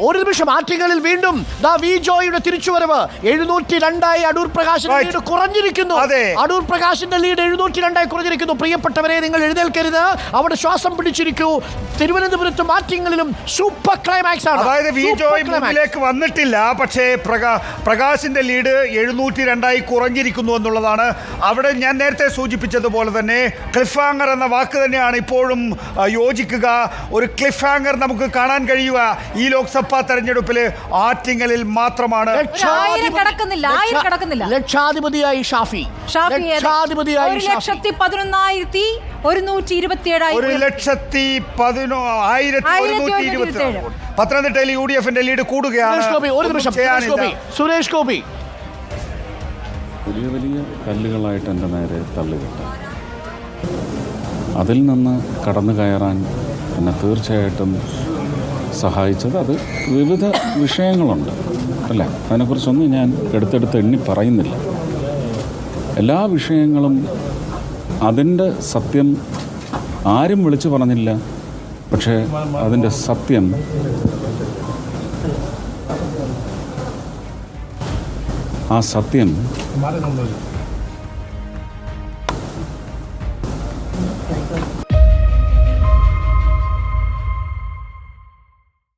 ഒരു നിമിഷം ആറ്റിങ്ങലിൽ വീണ്ടും വി ജോയിയുടെ തിരിച്ചുവരവ് 702 അടൂർ പ്രകാശിന്റെ ലീഡ് കുറഞ്ഞിരിക്കുന്നു. അടൂർ പ്രകാശിന്റെ ലീഡ് 702 കുറഞ്ഞിരിക്കുന്നു. പ്രിയപ്പെട്ടവരെ, നിങ്ങൾ എഴുന്നേൽക്കരുത്, അവിടെ ശ്വാസം പിടിച്ചിരിക്കൂ. തിരുവനന്തപുരത്തും ആറ്റിങ്ങലിലും സൂപ്പർ ക്ലൈമാക്സ് ആണ്. അതായത് വി ജോയ് മുന്നിലേക്ക് വന്നിട്ടില്ല, പക്ഷേ പ്രകാശിന്റെ ലീഡ് 702 കുറഞ്ഞിരിക്കുന്നു എന്നുള്ളതാണ്. അവിടെ ഞാൻ നേരത്തെ സൂചിപ്പിച്ചതുപോലെ തന്നെ ക്ലിഫ് ഹാങ്ങർ എന്ന വാക്ക് തന്നെയാണ് ഇപ്പോഴും യോജിക്കുക. ഒരു ക്ലിഫ് ഹാങ്ങർ നമുക്ക് കാണാൻ കഴിയുക ഈ ലോക്സഭാ തെരഞ്ഞെടുപ്പിൽ ആറ്റിങ്ങലിൽ മാത്രമാണ്. ലക്ഷാധിപതിയായി ഷാഫി, ലക്ഷാധിപതിയായി 1,11,127. പത്തനംതിട്ടയിൽ UDFന്റെ ലീഡ് കൂടുകയാണ്. സുരേഷ് ഗോപി വലിയ വലിയ കല്ലുകളായിട്ട് എൻ്റെ നേരെ തള്ളിവിട്ട അതിൽ നിന്ന് കടന്നു കയറാൻ എന്നെ തീർച്ചയായിട്ടും സഹായിച്ചത് അത് വിവിധ വിഷയങ്ങളുണ്ട് അല്ലേ. അതിനെക്കുറിച്ചൊന്നും ഞാൻ എടുത്തെടുത്ത് എണ്ണി പറയുന്നില്ല. എല്ലാ വിഷയങ്ങളും അതിൻ്റെ സത്യം ആരും വിളിച്ചു പറഞ്ഞില്ല, പക്ഷേ അതിൻ്റെ സത്യം ആ സത്യം